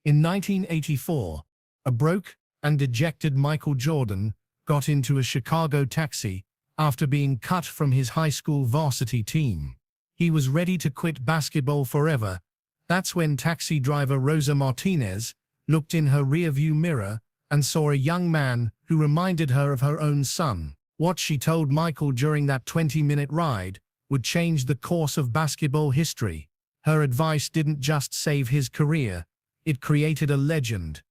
In 1984, a broke and dejected Michael Jordan got into a Chicago taxi after being cut from his high school varsity team. He was ready to quit basketball forever. That's when taxi driver Rosa Martinez looked in her rearview mirror and saw a young man who reminded her of her own son. What she told Michael during that 20-minute ride would change the course of basketball history. Her advice didn't just save his career, it created a legend.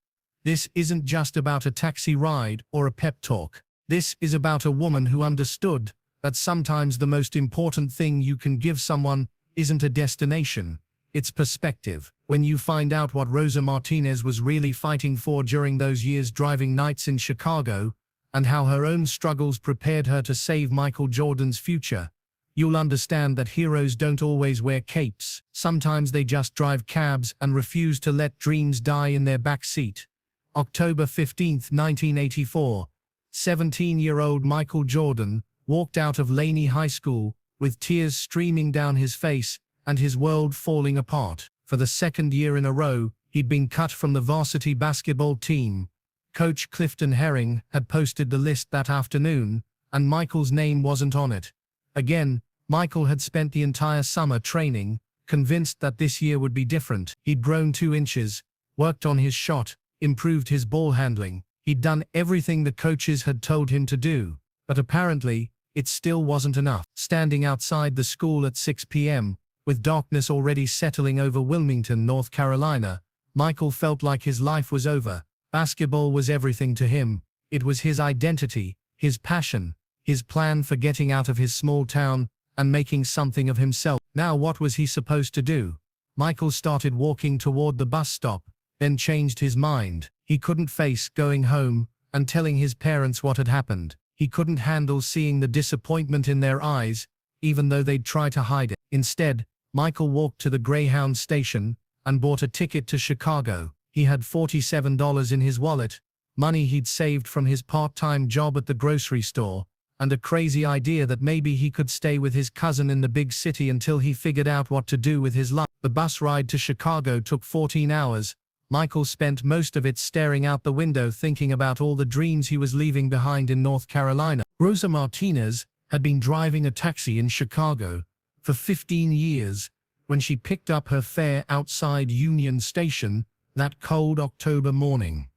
This isn't just about a taxi ride or a pep talk. This is about a woman who understood that sometimes the most important thing you can give someone isn't a destination, it's perspective. When you find out what Rosa Martinez was really fighting for during those years driving nights in Chicago, and how her own struggles prepared her to save Michael Jordan's future, you'll understand that heroes don't always wear capes. Sometimes they just drive cabs and refuse to let dreams die in their back seat. October 15, 1984, 17-year-old Michael Jordan walked out of Laney High School with tears streaming down his face and his world falling apart. For the second year in a row, he'd been cut from the varsity basketball team. Coach Clifton Herring had posted the list that afternoon, and Michael's name wasn't on it. Again, Michael had spent the entire summer training, convinced that this year would be different. He'd grown 2 inches, worked on his shot, improved his ball handling. He'd done everything the coaches had told him to do, but apparently, it still wasn't enough. Standing outside the school at 6 p.m., with darkness already settling over Wilmington, North Carolina, Michael felt like his life was over. Basketball was everything to him. It was his identity, his passion, his plan for getting out of his small town and making something of himself. Now what was he supposed to do? Michael started walking toward the bus stop, then changed his mind. He couldn't face going home and telling his parents what had happened. He couldn't handle seeing the disappointment in their eyes, even though they'd try to hide it. Instead, Michael walked to the Greyhound station and bought a ticket to Chicago. He had $47 in his wallet, money he'd saved from his part-time job at the grocery store, and a crazy idea that maybe he could stay with his cousin in the big city until he figured out what to do with his life. The bus ride to Chicago took 14 hours. Michael spent most of it staring out the window thinking about all the dreams he was leaving behind in North Carolina. Rosa Martinez had been driving a taxi in Chicago for 15 years when she picked up her fare outside Union Station that cold October morning.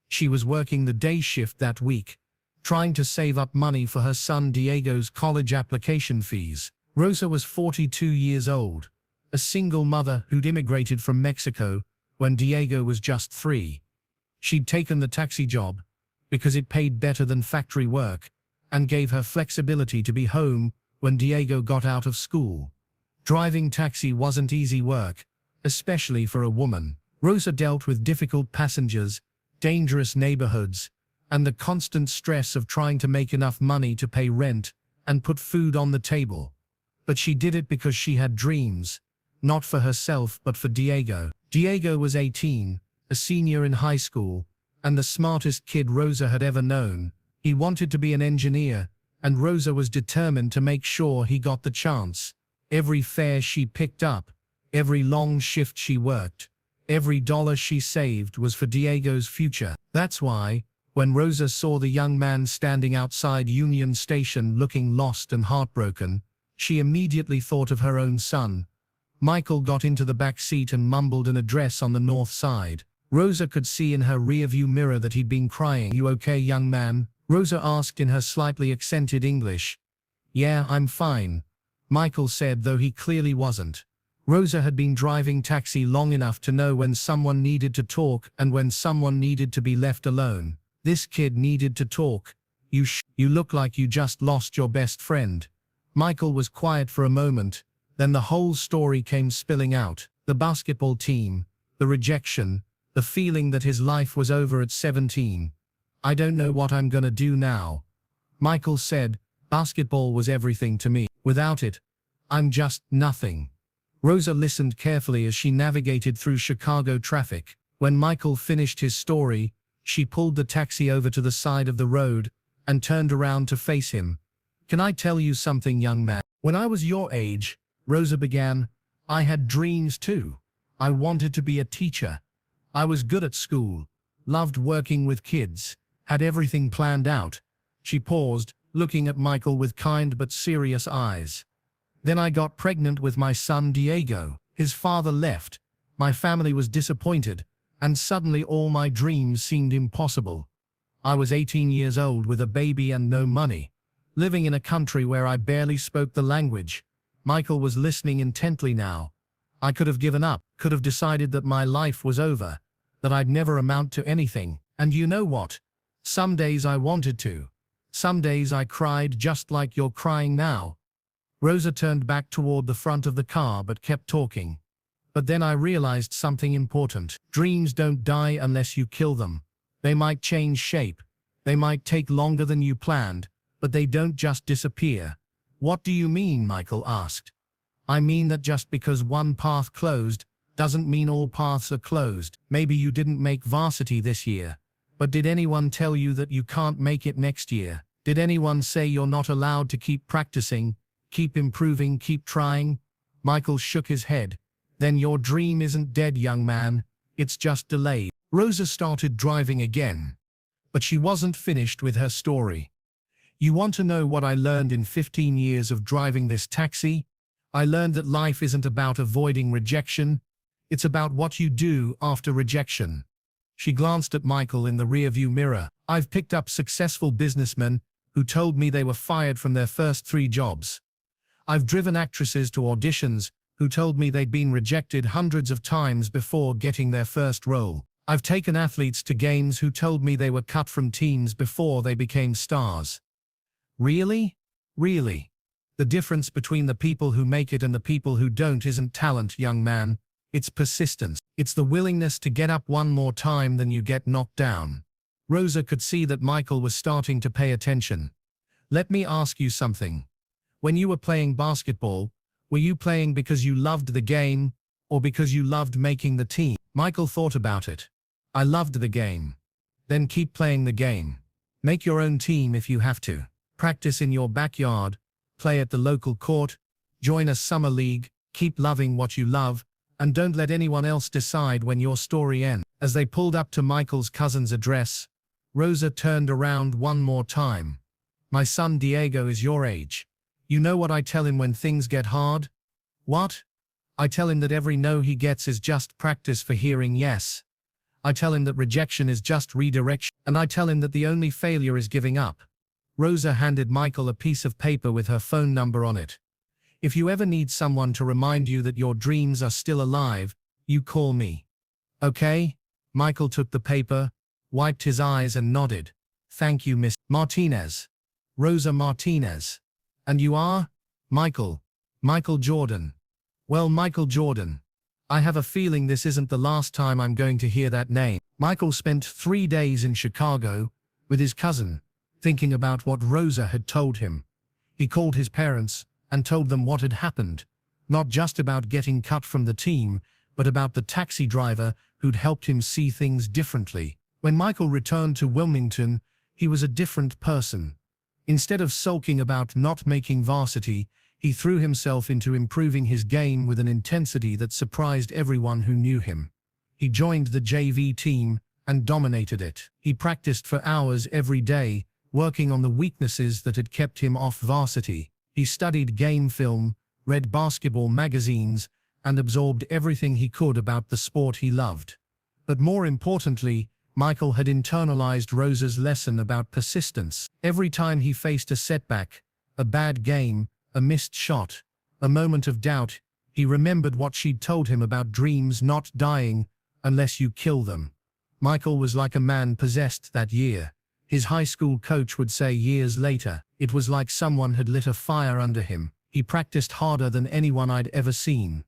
She was working the day shift that week, trying to save up money for her son Diego's college application fees. Rosa was 42 years old, a single mother who'd immigrated from Mexico when Diego was just 3. She'd taken the taxi job because it paid better than factory work and gave her flexibility to be home when Diego got out of school. Driving taxi wasn't easy work, especially for a woman. Rosa dealt with difficult passengers, dangerous neighborhoods, and the constant stress of trying to make enough money to pay rent and put food on the table. But she did it because she had dreams, not for herself but for Diego. Diego was 18, a senior in high school, and the smartest kid Rosa had ever known. He wanted to be an engineer, and Rosa was determined to make sure he got the chance. Every fare she picked up, every long shift she worked, every dollar she saved was for Diego's future. That's why, when Rosa saw the young man standing outside Union Station looking lost and heartbroken, she immediately thought of her own son. Michael got into the back seat and mumbled an address on the north side. Rosa could see in her rearview mirror that he'd been crying. "You okay, young man?" Rosa asked in her slightly accented English. "Yeah, I'm fine," Michael said, though he clearly wasn't. Rosa had been driving taxi long enough to know when someone needed to talk and when someone needed to be left alone. This kid needed to talk. You look like you just lost your best friend." Michael was quiet for a moment, then the whole story came spilling out. The basketball team, the rejection, the feeling that his life was over at 17. "I don't know what I'm gonna do now," Michael said. "Basketball was everything to me. Without it, I'm just nothing." Rosa listened carefully as she navigated through Chicago traffic. When Michael finished his story, she pulled the taxi over to the side of the road and turned around to face him. "Can I tell you something, young man? When I was your age," Rosa began, "I had dreams too. I wanted to be a teacher. I was good at school, loved working with kids, had everything planned out. She paused, looking at Michael with kind but serious eyes. Then I got pregnant with my son Diego. His father left. My family was disappointed, and suddenly all my dreams seemed impossible. I was 18 years old with a baby and no money, living in a country where I barely spoke the language. Michael was listening intently now. I could have given up, could have decided that my life was over, that I'd never amount to anything. And you know what? Some days I wanted to. Some days I cried just like you're crying now. Rosa turned back toward the front of the car but kept talking. But then I realized something important. Dreams don't die unless you kill them. They might change shape. They might take longer than you planned, but they don't just disappear. What do you mean? Michael asked. I mean that just because one path closed, doesn't mean all paths are closed. Maybe you didn't make varsity this year, but did anyone tell you that you can't make it next year? Did anyone say you're not allowed to keep practicing, keep improving, keep trying? Michael shook his head. Then your dream isn't dead, young man. It's just delayed. Rosa started driving again, but she wasn't finished with her story. You want to know what I learned in 15 years of driving this taxi? I learned that life isn't about avoiding rejection. It's about what you do after rejection. She glanced at Michael in the rearview mirror. I've picked up successful businessmen who told me they were fired from their first 3 jobs. I've driven actresses to auditions who told me they'd been rejected hundreds of times before getting their first role. I've taken athletes to games who told me they were cut from teams before they became stars. Really? Really? The difference between the people who make it and the people who don't isn't talent, young man. It's persistence. It's the willingness to get up one more time than you get knocked down. Rosa could see that Michael was starting to pay attention. Let me ask you something. When you were playing basketball, were you playing because you loved the game, or because you loved making the team? Michael thought about it. I loved the game. Then keep playing the game. Make your own team if you have to. Practice in your backyard. Play at the local court. Join a summer league. Keep loving what you love. And don't let anyone else decide when your story ends. As they pulled up to Michael's cousin's address, Rosa turned around one more time. My son Diego is your age. You know what I tell him when things get hard? What? I tell him that every no he gets is just practice for hearing yes. I tell him that rejection is just redirection, and I tell him that the only failure is giving up. Rosa handed Michael a piece of paper with her phone number on it. If you ever need someone to remind you that your dreams are still alive, you call me. Okay? Michael took the paper, wiped his eyes and nodded. Thank you, Miss Martinez. Rosa Martinez. And you are? Michael. Michael Jordan. Well, Michael Jordan. I have a feeling this isn't the last time I'm going to hear that name. Michael spent 3 days in Chicago with his cousin, thinking about what Rosa had told him. He called his parents and told them what had happened, not just about getting cut from the team, but about the taxi driver who'd helped him see things differently. When Michael returned to Wilmington, he was a different person. Instead of sulking about not making varsity, he threw himself into improving his game with an intensity that surprised everyone who knew him. He joined the JV team and dominated it. He practiced for hours every day, working on the weaknesses that had kept him off varsity. He studied game film, read basketball magazines, and absorbed everything he could about the sport he loved. But more importantly, Michael had internalized Rosa's lesson about persistence. Every time he faced a setback, a bad game, a missed shot, a moment of doubt, he remembered what she'd told him about dreams not dying unless you kill them. Michael was like a man possessed that year. His high school coach would say years later, it was like someone had lit a fire under him. He practiced harder than anyone I'd ever seen.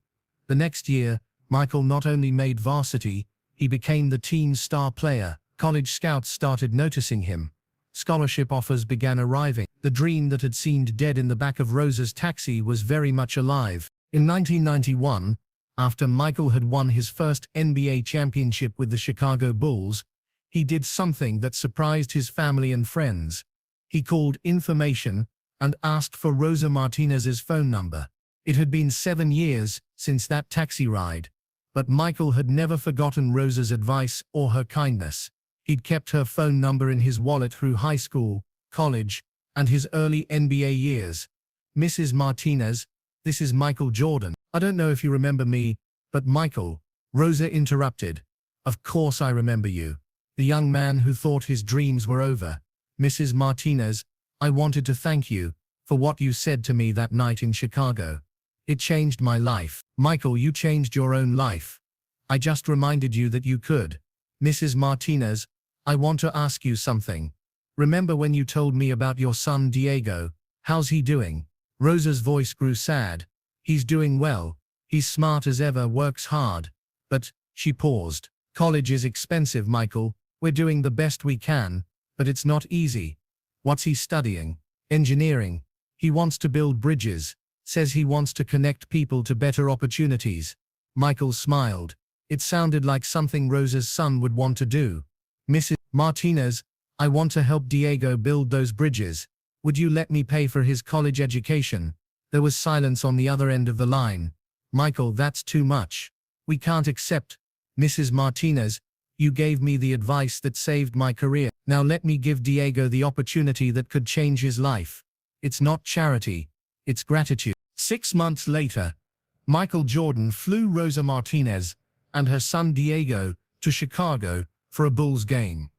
The next year, Michael not only made varsity, he became the team's star player. College scouts started noticing him. Scholarship offers began arriving. The dream that had seemed dead in the back of Rosa's taxi was very much alive. In 1991, after Michael had won his first NBA championship with the Chicago Bulls, he did something that surprised his family and friends. He called information and asked for Rosa Martinez's phone number. It had been 7 years since that taxi ride. But Michael had never forgotten Rosa's advice or her kindness. He'd kept her phone number in his wallet through high school, college, and his early NBA years. "Mrs. Martinez, this is Michael Jordan. I don't know if you remember me, but Michael," Rosa interrupted. "Of course I remember you. The young man who thought his dreams were over. Mrs. Martinez, I wanted to thank you for what you said to me that night in Chicago. It changed my life." "Michael, you changed your own life. I just reminded you that you could." "Mrs. Martinez, I want to ask you something. Remember when you told me about your son Diego? How's he doing?" Rosa's voice grew sad. "He's doing well. He's smart as ever, works hard. But," she paused, "college is expensive, Michael. We're doing the best we can, but it's not easy." "What's he studying?" "Engineering. He wants to build bridges. Says he wants to connect people to better opportunities." Michael smiled. It sounded like something Rosa's son would want to do. "Mrs. Martinez, I want to help Diego build those bridges. Would you let me pay for his college education?" There was silence on the other end of the line. "Michael, that's too much. We can't accept." "Mrs. Martinez, you gave me the advice that saved my career. Now let me give Diego the opportunity that could change his life. It's not charity, it's gratitude." 6 months later, Michael Jordan flew Rosa Martinez and her son Diego to Chicago for a Bulls game.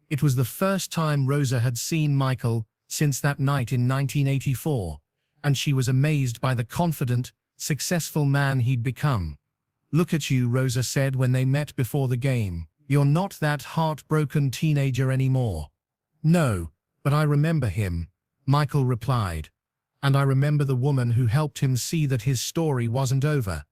It was the first time Rosa had seen Michael since that night in 1984, and she was amazed by the confident, successful man he'd become. "Look at you," Rosa said when they met before the game. "You're not that heartbroken teenager anymore." "No, but I remember him," Michael replied. "And I remember the woman who helped him see that his story wasn't over."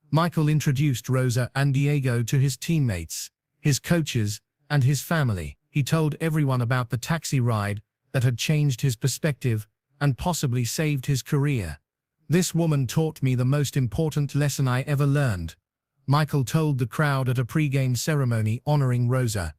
Michael introduced Rosa and Diego to his teammates, his coaches, and his family. He told everyone about the taxi ride that had changed his perspective and possibly saved his career. "This woman taught me the most important lesson I ever learned," Michael told the crowd at a pre-game ceremony honoring Rosa.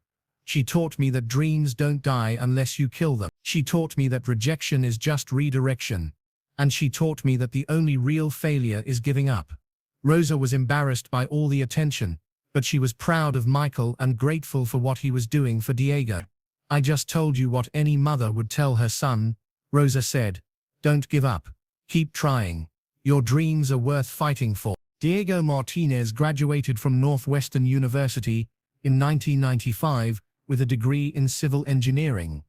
"She taught me that dreams don't die unless you kill them. She taught me that rejection is just redirection. And she taught me that the only real failure is giving up." Rosa was embarrassed by all the attention, but she was proud of Michael and grateful for what he was doing for Diego. "I just told you what any mother would tell her son," Rosa said. "Don't give up. Keep trying. Your dreams are worth fighting for." Diego Martinez graduated from Northwestern University in 1995 with a degree in civil engineering.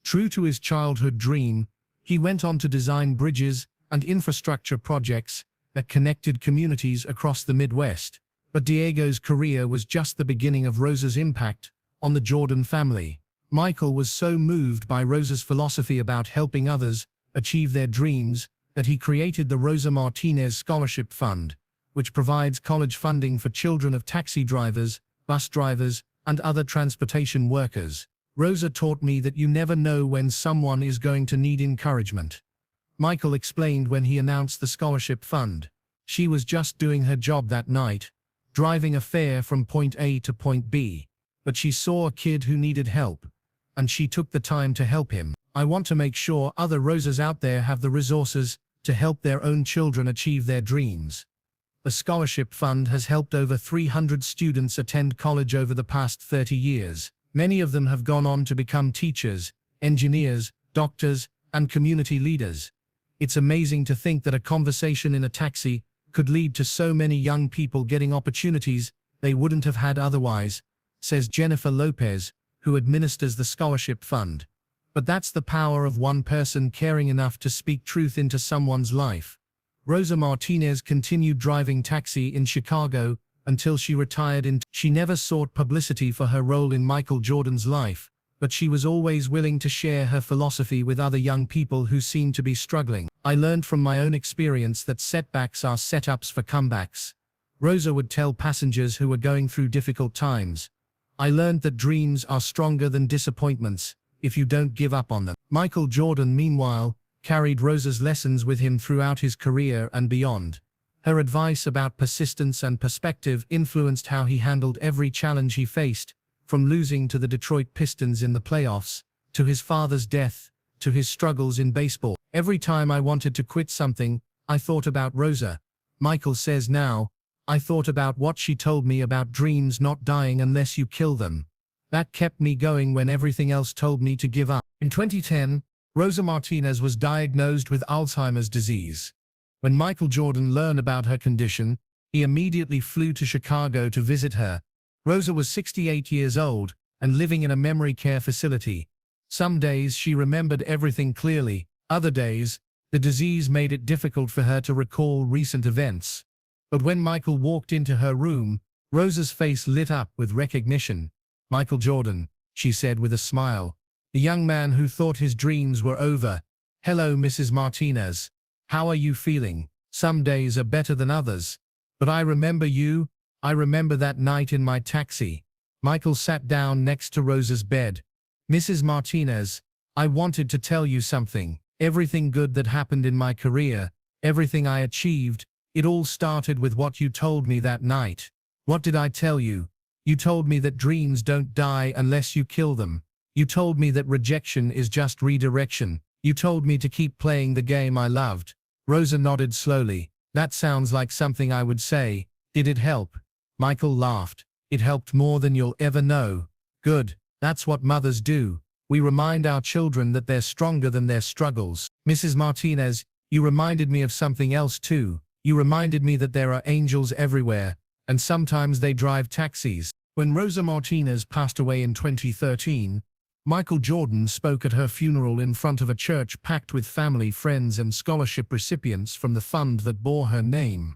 True to his childhood dream, he went on to design bridges and infrastructure projects that connected communities across the Midwest. But Diego's career was just the beginning of Rosa's impact on the Jordan family. Michael was so moved by Rosa's philosophy about helping others achieve their dreams that he created the Rosa Martinez Scholarship Fund, which provides college funding for children of taxi drivers, bus drivers, and other transportation workers. "Rosa taught me that you never know when someone is going to need encouragement," Michael explained when he announced the scholarship fund. "She was just doing her job that night, driving a fare from point A to point B, but she saw a kid who needed help, and she took the time to help him. I want to make sure other Rosas out there have the resources to help their own children achieve their dreams." The scholarship fund has helped over 300 students attend college over the past 30 years. Many of them have gone on to become teachers, engineers, doctors, and community leaders. It's amazing to think that a conversation in a taxi could lead to so many young people getting opportunities they wouldn't have had otherwise, says Jennifer Lopez, who administers the scholarship fund. But that's the power of one person caring enough to speak truth into someone's life. Rosa Martinez continued driving taxi in Chicago until she retired. She never sought publicity for her role in Michael Jordan's life, but she was always willing to share her philosophy with other young people who seemed to be struggling. "I learned from my own experience that setbacks are setups for comebacks," Rosa would tell passengers who were going through difficult times. "I learned that dreams are stronger than disappointments if you don't give up on them." Michael Jordan, meanwhile, carried Rosa's lessons with him throughout his career and beyond. Her advice about persistence and perspective influenced how he handled every challenge he faced, from losing to the Detroit Pistons in the playoffs, to his father's death, to his struggles in baseball. "Every time I wanted to quit something, I thought about Rosa," Michael says now. I thought about what she told me about dreams not dying unless you kill them. That kept me going when everything else told me to give up. In 2010, Rosa Martinez was diagnosed with Alzheimer's disease. When Michael Jordan learned about her condition, he immediately flew to Chicago to visit her. Rosa was 68 years old and living in a memory care facility. Some days she remembered everything clearly. Other days, the disease made it difficult for her to recall recent events. But when Michael walked into her room, Rosa's face lit up with recognition. "Michael Jordan," she said with a smile. The young man who thought his dreams were over. "Hello, Mrs. Martinez. How are you feeling? Some days are better than others. But I remember you. I remember that night in my taxi." Michael sat down next to Rosa's bed. "Mrs. Martinez, I wanted to tell you something. Everything good that happened in my career, everything I achieved, it all started with what you told me that night." "What did I tell you?" "You told me that dreams don't die unless you kill them. You told me that rejection is just redirection. You told me to keep playing the game I loved." Rosa nodded slowly. "That sounds like something I would say. Did it help?" Michael laughed. "It helped more than you'll ever know." "Good. That's what mothers do. We remind our children that they're stronger than their struggles." "Mrs. Martinez, you reminded me of something else too. You reminded me that there are angels everywhere, and sometimes they drive taxis." When Rosa Martinez passed away in 2013, Michael Jordan spoke at her funeral in front of a church packed with family, friends, and scholarship recipients from the fund that bore her name.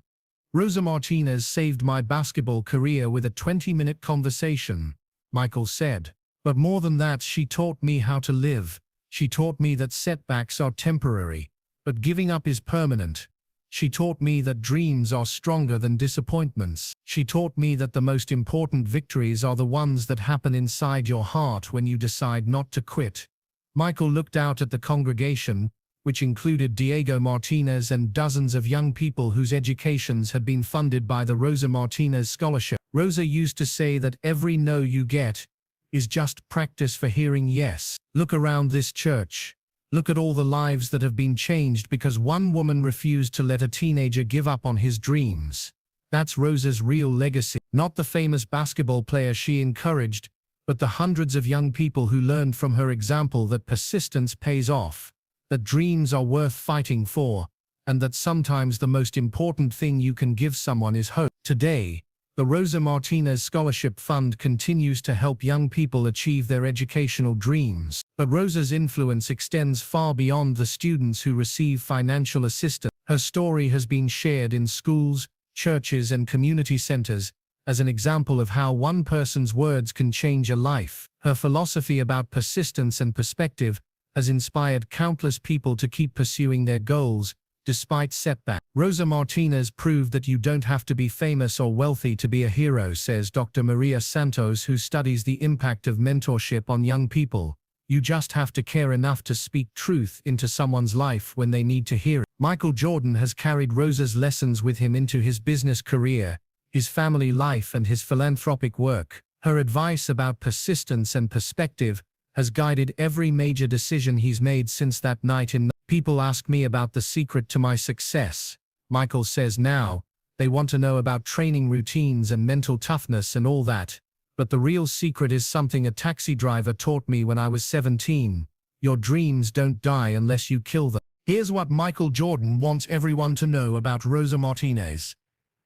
"Rosa Martinez saved my basketball career with a 20-minute conversation," Michael said. "But more than that, she taught me how to live. She taught me that setbacks are temporary, but giving up is permanent. She taught me that dreams are stronger than disappointments. She taught me that the most important victories are the ones that happen inside your heart when you decide not to quit." Michael looked out at the congregation, which included Diego Martinez and dozens of young people whose educations had been funded by the Rosa Martinez Scholarship. "Rosa used to say that every no you get is just practice for hearing yes. Look around this church. Look at all the lives that have been changed because one woman refused to let a teenager give up on his dreams. That's Rosa's real legacy. Not the famous basketball player she encouraged, but the hundreds of young people who learned from her example that persistence pays off, that dreams are worth fighting for, and that sometimes the most important thing you can give someone is hope." Today, the Rosa Martinez Scholarship Fund continues to help young people achieve their educational dreams. But Rosa's influence extends far beyond the students who receive financial assistance. Her story has been shared in schools, churches, and community centers as an example of how one person's words can change a life. Her philosophy about persistence and perspective has inspired countless people to keep pursuing their goals, despite setbacks. "Rosa Martinez proved that you don't have to be famous or wealthy to be a hero," says Dr. Maria Santos, who studies the impact of mentorship on young people. "You just have to care enough to speak truth into someone's life when they need to hear it." Michael Jordan has carried Rosa's lessons with him into his business career, his family life, and his philanthropic work. Her advice about persistence and perspective has guided every major decision he's made since that night in. "People ask me about the secret to my success," Michael says now. "They want to know about training routines and mental toughness and all that. But the real secret is something a taxi driver taught me when I was 17. Your dreams don't die unless you kill them." Here's what Michael Jordan wants everyone to know about Rosa Martinez.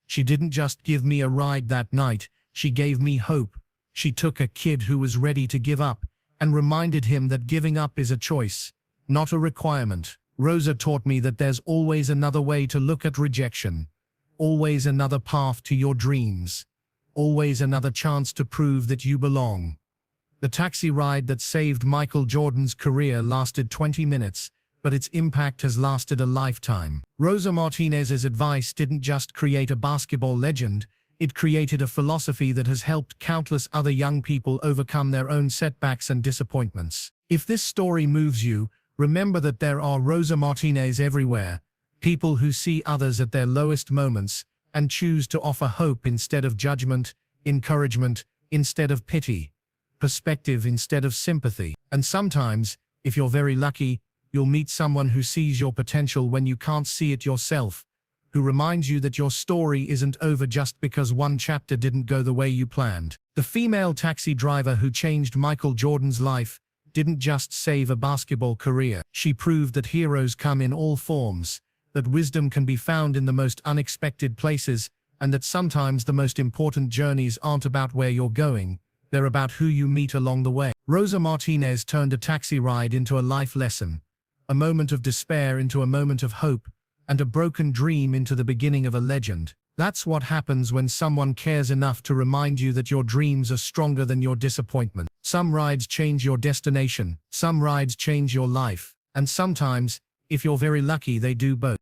"She didn't just give me a ride that night, she gave me hope. She took a kid who was ready to give up and reminded him that giving up is a choice, not a requirement. Rosa taught me that there's always another way to look at rejection, always another path to your dreams, always another chance to prove that you belong." The taxi ride that saved Michael Jordan's career lasted 20 minutes, but its impact has lasted a lifetime. Rosa Martinez's advice didn't just create a basketball legend, it created a philosophy that has helped countless other young people overcome their own setbacks and disappointments. If this story moves you, remember that there are Rosa Martinez everywhere, people who see others at their lowest moments and choose to offer hope instead of judgment, encouragement instead of pity, perspective instead of sympathy. And sometimes, if you're very lucky, you'll meet someone who sees your potential when you can't see it yourself. who reminds you that your story isn't over just because one chapter didn't go the way you planned. The female taxi driver who changed Michael Jordan's life didn't just save a basketball career. She proved that heroes come in all forms, that wisdom can be found in the most unexpected places, and that sometimes the most important journeys aren't about where you're going, they're about who you meet along the way. Rosa Martinez turned a taxi ride into a life lesson, a moment of despair into a moment of hope, and a broken dream into the beginning of a legend. That's what happens when someone cares enough to remind you that your dreams are stronger than your disappointment. Some rides change your destination, some rides change your life, and sometimes, if you're very lucky, they do both.